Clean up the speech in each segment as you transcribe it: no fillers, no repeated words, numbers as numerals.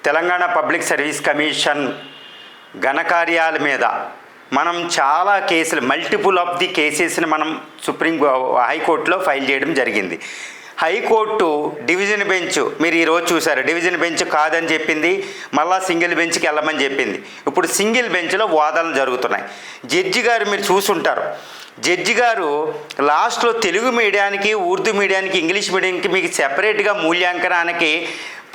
Telangana public service commission ఘనకార్యాల మీద మనం చాలా కేసులు, మల్టిపుల్ ఆఫ్ ది కేసెస్ని మనం హైకోర్టులో ఫైల్ చేయడం జరిగింది. హైకోర్టు డివిజన్ బెంచ్ మీరు ఈరోజు చూశారు, డివిజన్ బెంచ్ కాదని చెప్పింది, మళ్ళా సింగిల్ బెంచ్కి వెళ్ళమని చెప్పింది. ఇప్పుడు సింగిల్ బెంచ్లో వాదనలు జరుగుతున్నాయి. జడ్జి గారు మీరు చూసుంటారు, జడ్జి గారు లాస్ట్లో తెలుగు మీడియానికి, ఉర్దూ మీడియానికి, ఇంగ్లీష్ మీడియానికి మీకు సెపరేట్గా మూల్యాంకనానికి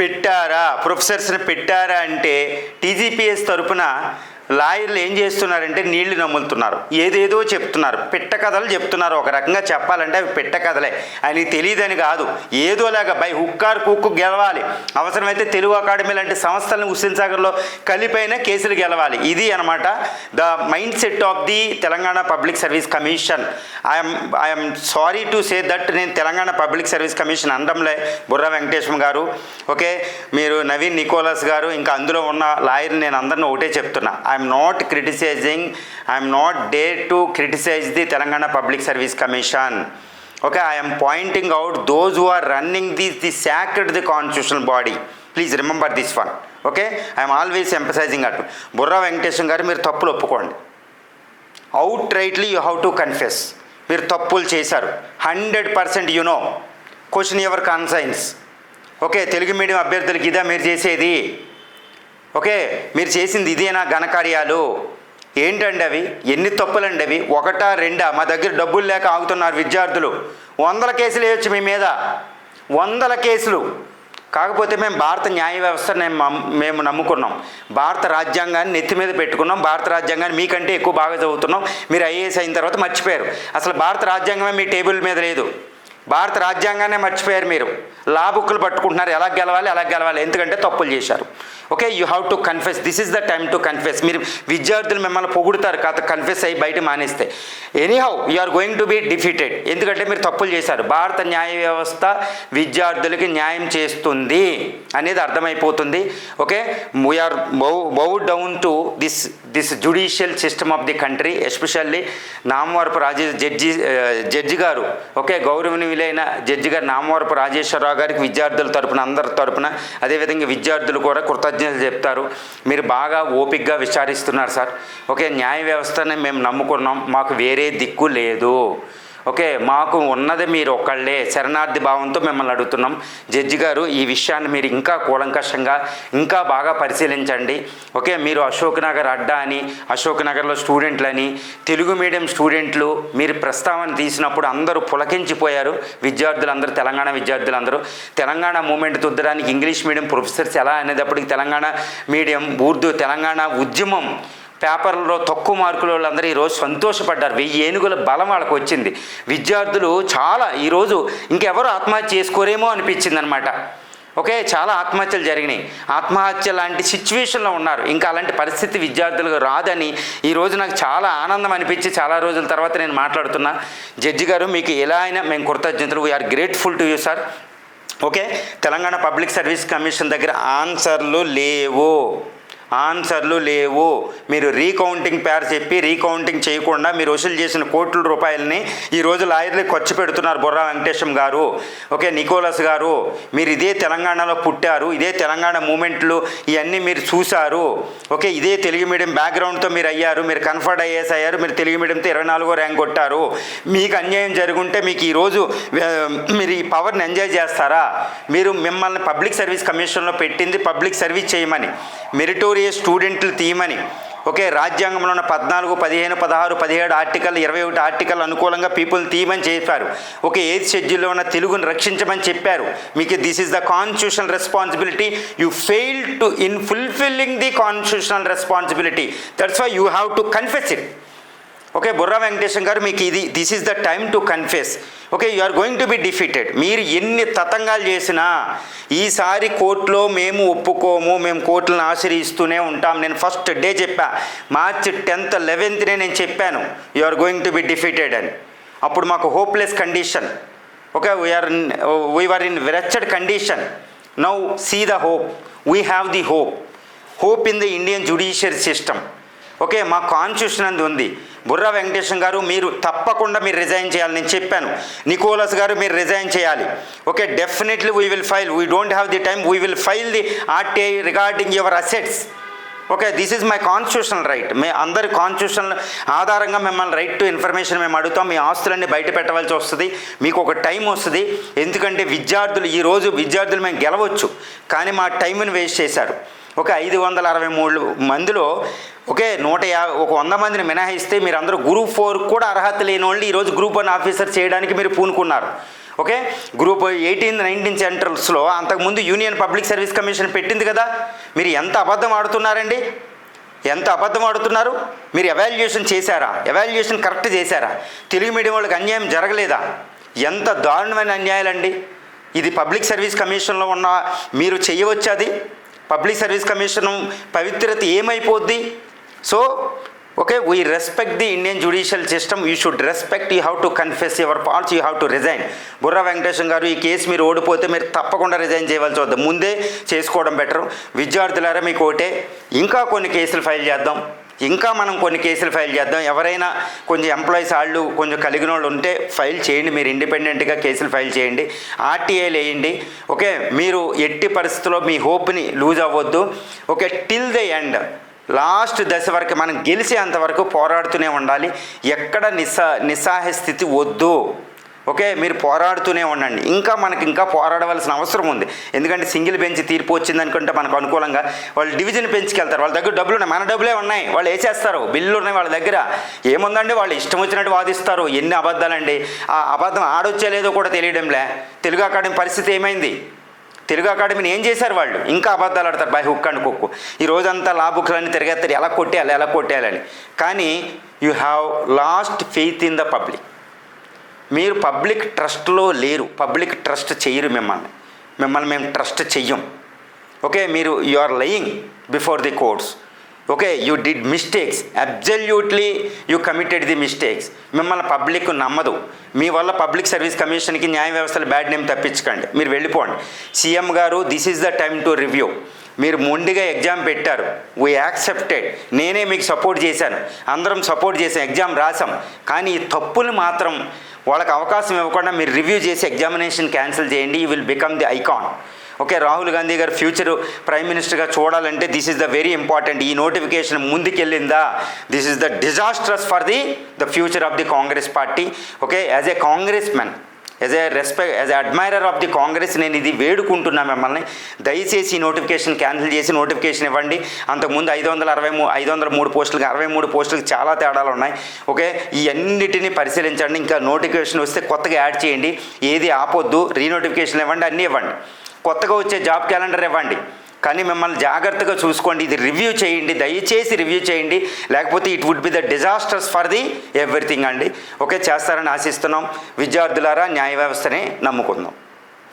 పెట్టారా, ప్రొఫెసర్స్ని పెట్టారా అంటే టీజీపీఎస్ తరపున లాయర్లు ఏం చేస్తున్నారంటే నీళ్లు నమ్ములుతున్నారు, ఏదేదో చెప్తున్నారు, పిట్ట కథలు చెప్తున్నారు. ఒక రకంగా చెప్పాలంటే అవి పిట్ట కథలే, ఆయనకి తెలియదని కాదు, ఏదోలాగా బై హుక్కార్ కుక్కు గెలవాలి, అవసరమైతే తెలుగు అకాడమీ లాంటి సంస్థలను హుస్సేన్ సాగర్లో కలిపైన కేసులు గెలవాలి. ఇది అనమాట the mind set of the Telangana public service commission. I'm sorry to say that నేను తెలంగాణ పబ్లిక్ సర్వీస్ కమిషన్ అనడంలే, బుర్రా వెంకటేశ్వర గారు, ఓకే, మీరు నవీన్ నికోలస్ గారు, ఇంకా అందులో ఉన్న లాయర్లు, నేను అందరిని ఒకటే చెప్తున్నా, I'm not criticising, I'm not dare to criticise the Telangana public service Commission. Okay, I am pointing out those who are running the sacred, the constitutional body. Please remember this one. Okay, I am always emphasizing that. Burra Venkateswara గారు మీరు తప్పులు ఒప్పుకోండి. Outrightly you have to confess. మీరు తప్పులు చేశారు 100%. You know, question your conscience. Okay, Telugu medium అభ్యర్థులకి ఇదా మీరు చేసేది? ఓకే, మీరు చేసింది ఇదేనా ఘనకార్యాలు? ఏంటండి అవి? ఎన్ని తప్పులండి అవి? ఒకటా రెండా? మా దగ్గర డబ్బులు లేక ఆగుతున్నారు విద్యార్థులు. 100 కేసులు వేయచ్చు మీ మీద, 100 కేసులు. కాకపోతే మేము భారత న్యాయ వ్యవస్థను మేము నమ్ముకున్నాం, భారత రాజ్యాంగాన్ని నెత్తి మీద పెట్టుకున్నాం, భారత రాజ్యాంగాన్ని మీకంటే ఎక్కువ బాగా చదువుతున్నాం. మీరు ఐఏఎస్ అయిన తర్వాత మర్చిపోయారు, అసలు భారత రాజ్యాంగమే మీ టేబుల్ మీద లేదు, భారత రాజ్యాంగాన్నే మర్చిపోయారు. మీరు లా బుక్లు పట్టుకుంటున్నారు, ఎలా గెలవాలి, ఎందుకంటే తప్పులు చేశారు. Okay, you have to confess, this is the time to confess. మీరు విద్యార్థులు మిమ్మల్ని పొగుడుతారు కాదు కన్ఫెస్ అయ్యి బయట మానేస్తే. Anyhow you are going to be defeated, ఎందుకంటే మీరు తప్పులు చేశారు. భారత న్యాయ వ్యవస్థ విద్యార్థులకి న్యాయం చేస్తుంది అనేది అర్థమైపోతుంది. Okay, we are bow down to this judicial system of the country, especially Namavarapu judge garu, okay, గౌరవనీయులైన జడ్జి గారు నామవరపు రాజేశ్వరరావు గారికి విద్యార్థుల తరపున, అందరి తరపున, అదేవిధంగా విద్యార్థులు కూడా కృతజ్ఞతలు చెప్తారు. మీరు బాగా ఓపికగా విచారిస్తున్నారు సార్. ఓకే, న్యాయ వ్యవస్థని మేము నమ్ముకున్నాం, మాకు వేరే దిక్కు లేదు. ఓకే, మాకు ఉన్నది మీరు ఒక్కళ్ళే, శరణార్థి భావంతో మిమ్మల్ని అడుగుతున్నాం. జడ్జి గారు, ఈ విషయాన్ని మీరు ఇంకా కూలంకషంగా ఇంకా బాగా పరిశీలించండి. ఓకే, మీరు అశోక్ నగర్ అడ్డా అని, అశోక్ నగర్లో స్టూడెంట్లని, తెలుగు మీడియం స్టూడెంట్లు మీరు ప్రస్తావన తీసినప్పుడు అందరూ పులకించిపోయారు. విద్యార్థులందరూ, తెలంగాణ విద్యార్థులందరూ తెలంగాణ మూమెంట్ తుద్దడానికి ఇంగ్లీష్ మీడియం ప్రొఫెసర్స్ ఎలా అనేటప్పటికి తెలంగాణ మీడియం, ఉర్దూ, తెలంగాణ ఉద్యమం పేపర్లో తక్కువ మార్కుల వాళ్ళందరూ ఈరోజు సంతోషపడ్డారు. 1000 ఏనుగుల బలం వాళ్ళకు వచ్చింది. విద్యార్థులు చాలా ఈరోజు ఇంకెవరు ఆత్మహత్య చేసుకోరేమో అనిపించింది అనమాట. ఓకే, చాలా ఆత్మహత్యలు జరిగినాయి, ఆత్మహత్య లాంటి సిచ్యువేషన్లో ఉన్నారు. ఇంకా అలాంటి పరిస్థితి విద్యార్థులకు రాదని ఈరోజు నాకు చాలా ఆనందం అనిపించి చాలా రోజుల తర్వాత నేను మాట్లాడుతున్నా. జడ్జి గారు, మీకు ఎలా అయినా మేము కృతజ్ఞతలు, we are grateful to you sir. Okay, Telangana public service Commission దగ్గర ఆన్సర్లు లేవు. మీరు రీకౌంటింగ్ పేరు చెప్పి రీకౌంటింగ్ చేయకుండా మీరు వసూలు చేసిన కోట్ల రూపాయలని ఈరోజు లాయర్లకు ఖర్చు పెడుతున్నారు. బుర్రా వెంకటేశం గారు, ఓకే, నికోలస్ గారు, మీరు ఇదే తెలంగాణలో పుట్టారు, ఇదే తెలంగాణ మూమెంట్లు ఇవన్నీ మీరు చూశారు. ఓకే, ఇదే తెలుగు మీడియం బ్యాక్గ్రౌండ్తో మీరు అయ్యారు, మీరు కన్ఫర్డ్ ఐఏఎస్ అయ్యారు, మీరు తెలుగు మీడియంతో 24వ ర్యాంక్ కొట్టారు. మీకు అన్యాయం జరుగుంటే మీకు ఈరోజు మీరు ఈ పవర్ని ఎంజాయ్ చేస్తారా? మిమ్మల్ని పబ్లిక్ సర్వీస్ కమిషన్లో పెట్టింది పబ్లిక్ సర్వీస్ చేయమని, మెరిటోరియస్ స్టూడెంట్లు తీయమని. ఓకే, రాజ్యాంగంలో ఉన్న 14, 15, 16, 17 ఆర్టికల్, 21 ఆర్టికల్ అనుకూలంగా పీపుల్ తీయమని చెప్పారు. ఓకే, 8th షెడ్యూల్లో ఉన్న తెలుగును రక్షించమని చెప్పారు. మీకు this is the constitutional responsibility. You fail to in fulfilling the constitutional responsibility. That's why you have to confess it. Okay, Burra Venkatesham garu, మీకు this is the time to confess. Okay, you are going to be defeated. మీరు ఎన్ని తతంగాలు చేసినా ఈసారి కోర్టులో మేము ఒప్పుకోము, మేము కోర్టులను ఆశ్రయిస్తూనే ఉంటాం. నేను ఫస్ట్ డే చెప్పా, March 10th, 11th నేను చెప్పాను you are going to be defeated అని. అప్పుడు మాకు hopeless condition. Okay, we are in wretched condition. Now see the hope, we have the hope in the Indian judiciary system. Okay, మా constitution అందు ఉంది. బుర్రా వెంకటేశం గారు మీరు తప్పకుండా మీరు రిజైన్ చేయాలి. నేను చెప్పాను. నికోలస్ గారు మీరు రిజైన్ చేయాలి. Okay, definitely we will file. We don't have the time. We will file the RTI regarding your assets. Okay, this is my constitutional right. అందరి కాన్స్టిట్యూషన్ ఆధారంగా మిమ్మల్ని రైట్ టు ఇన్ఫర్మేషన్ మేము అడుగుతాం. మీ ఆస్తులన్నీ బయట పెట్టవలసి వస్తుంది. మీకు ఒక టైం వస్తుంది. ఎందుకంటే ఈరోజు విద్యార్థులు మేము గెలవచ్చు, కానీ మా టైంని వేస్ట్ చేశారు. ఒక 563 మందిలో ఓకే 100 మందిని మినహాయిస్తే మీరు అందరూ గ్రూప్ 4 కూడా అర్హత లేని వాళ్ళు ఈరోజు గ్రూప్ 1 ఆఫీసర్ చేయడానికి మీరు పూనుకున్నారు. ఓకే, గ్రూప్ 18, 19 సెంట్రల్స్లో అంతకుముందు యూనియన్ పబ్లిక్ సర్వీస్ కమిషన్ పెట్టింది కదా. మీరు ఎంత అబద్ధం ఆడుతున్నారండి, ఎంత అబద్ధం ఆడుతున్నారు. మీరు ఎవాల్యుయేషన్ చేశారా? ఎవాల్యుయేషన్ కరెక్ట్ చేశారా? తెలుగు మీడియం వాళ్ళకి అన్యాయం జరగలేదా? ఎంత దారుణమైన అన్యాయాలండి ఇది. పబ్లిక్ సర్వీస్ కమిషన్లో ఉన్న మీరు చేయవచ్చు. అది పబ్లిక్ సర్వీస్ కమిషన్ పవిత్రత ఏమైపోద్ది? So okay, we respect the Indian judicial system. You should respect. You have to confess your faults. You have to resign. Burra Venkatesham garu, ఈ కేసు మీరు ఓడిపోతే మీరు తప్పకుండా రిజైన్ చేయవలసి వద్దు. ముందే చేసుకోవడం బెటర్. విద్యార్థులారా మీకు ఒకటే, ఇంకా కొన్ని కేసులు ఫైల్ చేద్దాం. మనం కొన్ని కేసులు ఫైల్ చేద్దాం. ఎవరైనా కొంచెం ఎంప్లాయీస్ వాళ్ళు కొంచెం కలిగిన వాళ్ళు ఉంటే ఫైల్ చేయండి. మీరు ఇండిపెండెంట్గా కేసులు ఫైల్ చేయండి. ఆర్టీఐలు వేయండి. ఓకే, మీరు ఎట్టి పరిస్థితుల్లో మీ హోప్ని లూజ్ అవ్వద్దు. Okay, till the end, last దశ వరకు మనం గెలిచేంతవరకు పోరాడుతూనే ఉండాలి. ఎక్కడ నిస్సహాయ స్థితి వద్దు. ఓకే, మీరు పోరాడుతూనే ఉండండి. మనకి ఇంకా పోరాడవలసిన అవసరం ఉంది. ఎందుకంటే సింగిల్ బెంచ్ తీర్పు వచ్చింది అనుకుంటే మనకు అనుకూలంగా వాళ్ళు డివిజన్ బెంచ్కి వెళ్తారు. వాళ్ళ దగ్గర డబ్బులు ఉన్నాయి, మన డబ్బులే ఉన్నాయి, వాళ్ళు వేసేస్తారు. బిల్లులు ఉన్నాయి వాళ్ళ దగ్గర. ఏముందండి, వాళ్ళు ఇష్టం వచ్చినట్టు వాదిస్తారు. ఎన్ని అబద్ధాలండి. ఆ అబద్ధం ఆడొచ్చేలేదో కూడా తెలియడంలే. తెలుగు అకాడమీ పరిస్థితి ఏమైంది? తెలుగు అకాడమీని ఏం చేశారు వాళ్ళు? ఇంకా అబద్ధాలు ఆడతారు బై హుక్ అండ్ కుక్కు. ఈ రోజంతా లా బుక్లన్నీ తిరిగేస్తారు, ఎలా కొట్టేయాలని. కానీ you have lost faith in the public. మీరు పబ్లిక్ ట్రస్ట్లో లేరు. పబ్లిక్ ట్రస్ట్ చెయ్యరు మిమ్మల్ని మేము ట్రస్ట్ చెయ్యం. Okay, you are lying before the courts. Okay, you did mistakes. Absolutely you committed the mistakes. మిమ్మల్ని పబ్లిక్ నమ్మదు. మీ వల్ల పబ్లిక్ సర్వీస్ కమిషన్కి న్యాయ వ్యవస్థలు బ్యాడ్ నేమ్ తప్పించకండి. మీరు వెళ్ళిపోండి. సీఎం గారు, this is the time to review. మీరు మొండిగా ఎగ్జామ్ పెట్టారు. We accepted. నేనే మీకు సపోర్ట్ చేశాను. అందరం సపోర్ట్ చేసాం, ఎగ్జామ్ రాసాం. కానీ ఈ తప్పులు మాత్రం వాళ్ళకి అవకాశం ఇవ్వకుండా మీరు రివ్యూ చేసి ఎగ్జామినేషన్ క్యాన్సిల్ చేయండి. You will become the icon. Okay, Rahul Gandhi garu future prime మినిస్టర్గా చూడాలంటే this is the very important. ఈ నోటిఫికేషన్ ముందుకెళ్ళిందా, this is the disastrous for the future of the Congress party. Okay, as a Congress man, as a admirer of the Congress నేను ఇది వేడుకుంటున్నా మిమ్మల్ని. దయచేసి ఈ notification cancel చేసి నోటిఫికేషన్ ఇవ్వండి. అంతకుముందు 503 పోస్టులకి 63 పోస్టులకి చాలా తేడాలు ఉన్నాయి. ఓకే, ఈ అన్నిటినీ పరిశీలించండి. ఇంకా నోటిఫికేషన్ వస్తే కొత్తగా యాడ్ చేయండి. ఏది ఆపొద్దు. రీనోటిఫికేషన్ ఇవ్వండి, అన్నీ ఇవ్వండి. కొత్తగా వచ్చే జాబ్ క్యాలెండర్ ఇవ్వండి. కానీ మిమ్మల్ని జాగ్రత్తగా చూసుకోండి. ఇది రివ్యూ చేయండి, దయచేసి రివ్యూ చేయండి. లేకపోతే it would be the disasters for the everything అండి. ఓకే, చేస్తారని ఆశిస్తున్నాం. విద్యార్థులారా, న్యాయ వ్యవస్థనే నమ్ముకుందాం.